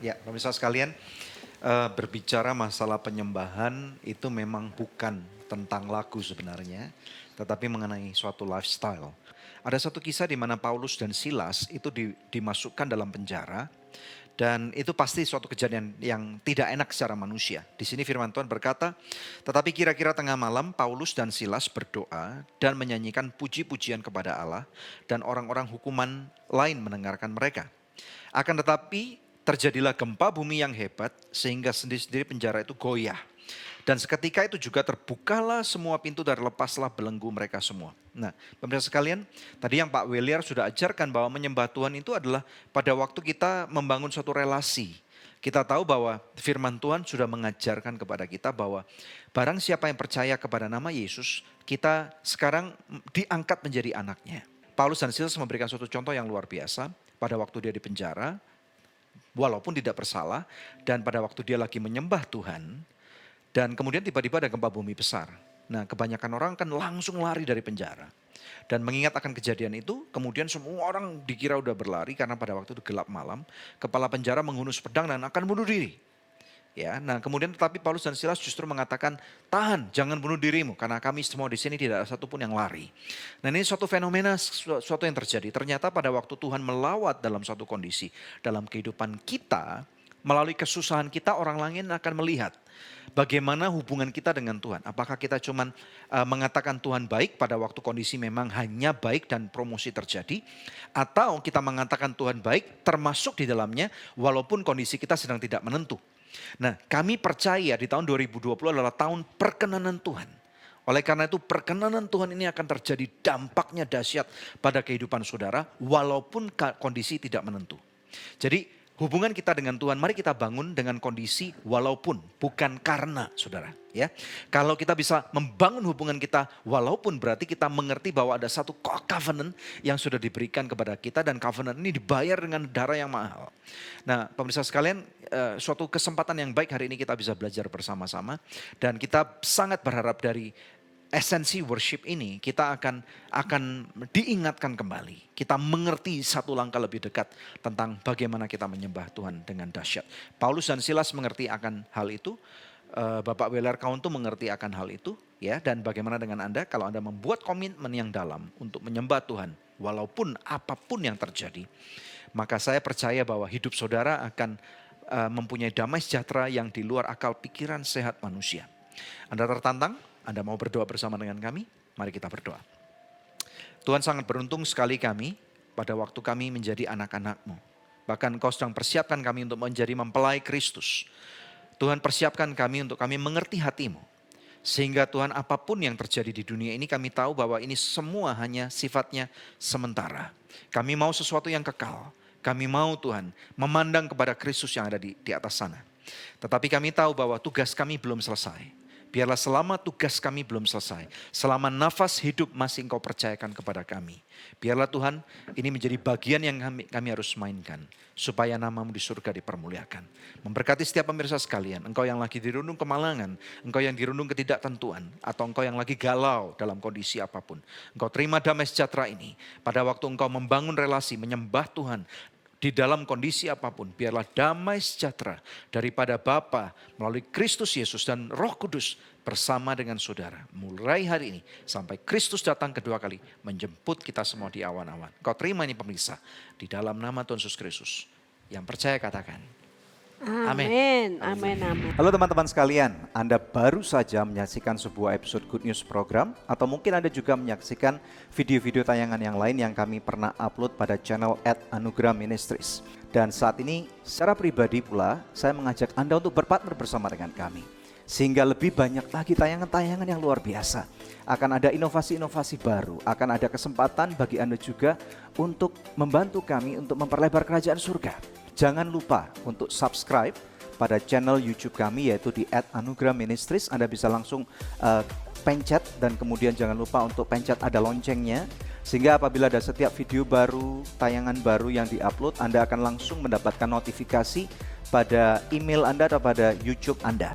Ya, pemirsa sekalian, berbicara masalah penyembahan itu memang bukan tentang lagu sebenarnya, tetapi mengenai suatu lifestyle. Ada satu kisah di mana Paulus dan Silas itu dimasukkan dalam penjara dan itu pasti suatu kejadian yang tidak enak secara manusia. Di sini firman Tuhan berkata, tetapi kira-kira tengah malam Paulus dan Silas berdoa dan menyanyikan puji-pujian kepada Allah dan orang-orang hukuman lain mendengarkan mereka. Akan tetapi terjadilah gempa bumi yang hebat sehingga sendiri-sendiri penjara itu goyah. Dan seketika itu juga terbukalah semua pintu dan lepaslah belenggu mereka semua. Nah, pemirsa sekalian, tadi yang Pak Weliar sudah ajarkan bahwa menyembah Tuhan itu adalah pada waktu kita membangun suatu relasi. Kita tahu bahwa firman Tuhan sudah mengajarkan kepada kita bahwa barang siapa yang percaya kepada nama Yesus, kita sekarang diangkat menjadi anaknya. Paulus dan Silas memberikan suatu contoh yang luar biasa pada waktu dia di penjara, walaupun tidak bersalah, dan pada waktu dia lagi menyembah Tuhan, dan kemudian tiba-tiba ada gempa bumi besar. Nah, kebanyakan orang kan langsung lari dari penjara. Dan mengingat akan kejadian itu, kemudian semua orang dikira udah berlari karena pada waktu itu gelap malam, kepala penjara menghunus pedang dan akan bunuh diri. Ya, nah kemudian tetapi Paulus dan Silas justru mengatakan, tahan, jangan bunuh dirimu, karena kami semua di sini tidak ada satupun yang lari. Nah, ini suatu fenomena, suatu yang terjadi. Ternyata pada waktu Tuhan melawat dalam suatu kondisi dalam kehidupan kita, melalui kesusahan kita orang lain akan melihat bagaimana hubungan kita dengan Tuhan. Apakah kita cuman mengatakan Tuhan baik pada waktu kondisi memang hanya baik dan promosi terjadi, atau kita mengatakan Tuhan baik termasuk di dalamnya walaupun kondisi kita sedang tidak menentu. Nah, kami percaya di tahun 2020 adalah tahun perkenanan Tuhan. Oleh karena itu perkenanan Tuhan ini akan terjadi dampaknya dahsyat pada kehidupan saudara walaupun kondisi tidak menentu. Jadi hubungan kita dengan Tuhan, mari kita bangun dengan kondisi walaupun, bukan karena, saudara. Ya, kalau kita bisa membangun hubungan kita walaupun, berarti kita mengerti bahwa ada satu covenant yang sudah diberikan kepada kita dan covenant ini dibayar dengan darah yang mahal. Nah, pemirsa sekalian, suatu kesempatan yang baik hari ini kita bisa belajar bersama-sama dan kita sangat berharap dari esensi worship ini kita akan diingatkan kembali. Kita mengerti satu langkah lebih dekat tentang bagaimana kita menyembah Tuhan dengan dahsyat. Paulus dan Silas mengerti akan hal itu. Bapak Weller Kauntu mengerti akan hal itu. Ya, dan bagaimana dengan Anda kalau Anda membuat komitmen yang dalam untuk menyembah Tuhan. Walaupun apapun yang terjadi. Maka saya percaya bahwa hidup saudara akan mempunyai damai sejahtera yang di luar akal pikiran sehat manusia. Anda tertantang? Anda mau berdoa bersama dengan kami? Mari kita berdoa. Tuhan, sangat beruntung sekali kami pada waktu kami menjadi anak-anak-Mu. Bahkan Engkau sedang persiapkan kami untuk menjadi mempelai Kristus. Tuhan, persiapkan kami untuk kami mengerti hati-Mu. Sehingga Tuhan, apapun yang terjadi di dunia ini kami tahu bahwa ini semua hanya sifatnya sementara. Kami mau sesuatu yang kekal. Kami mau Tuhan memandang kepada Kristus yang ada di atas sana. Tetapi kami tahu bahwa tugas kami belum selesai. Biarlah selama tugas kami belum selesai, selama nafas hidup masih Engkau percayakan kepada kami. Biarlah Tuhan, ini menjadi bagian yang kami harus mainkan, supaya nama-Mu di surga dipermuliakan. Memberkati setiap pemirsa sekalian, Engkau yang lagi dirundung kemalangan, Engkau yang dirundung ketidaktentuan, atau Engkau yang lagi galau dalam kondisi apapun. Engkau terima damai sejahtera ini, pada waktu Engkau membangun relasi, menyembah Tuhan, di dalam kondisi apapun, biarlah damai sejahtera daripada Bapa melalui Kristus Yesus dan Roh Kudus bersama dengan saudara. Mulai hari ini sampai Kristus datang kedua kali menjemput kita semua di awan-awan. Kau terima ini pemirsa di dalam nama Tuhan Yesus Kristus. Yang percaya katakan. Amin. Amin. Amin. Halo teman-teman sekalian, Anda baru saja menyaksikan sebuah episode Good News program atau mungkin Anda juga menyaksikan video-video tayangan yang lain yang kami pernah upload pada channel @Anugerah Ministries. Dan saat ini secara pribadi pula saya mengajak Anda untuk berpartner bersama dengan kami. Sehingga lebih banyak lagi tayangan-tayangan yang luar biasa. Akan ada inovasi-inovasi baru, akan ada kesempatan bagi Anda juga untuk membantu kami untuk memperlebar kerajaan surga. Jangan lupa untuk subscribe pada channel YouTube kami yaitu di @Anugerah Ministries. Anda bisa langsung pencet dan kemudian jangan lupa untuk pencet ada loncengnya. Sehingga apabila ada setiap video baru, tayangan baru yang diupload, Anda akan langsung mendapatkan notifikasi pada email Anda atau pada YouTube Anda.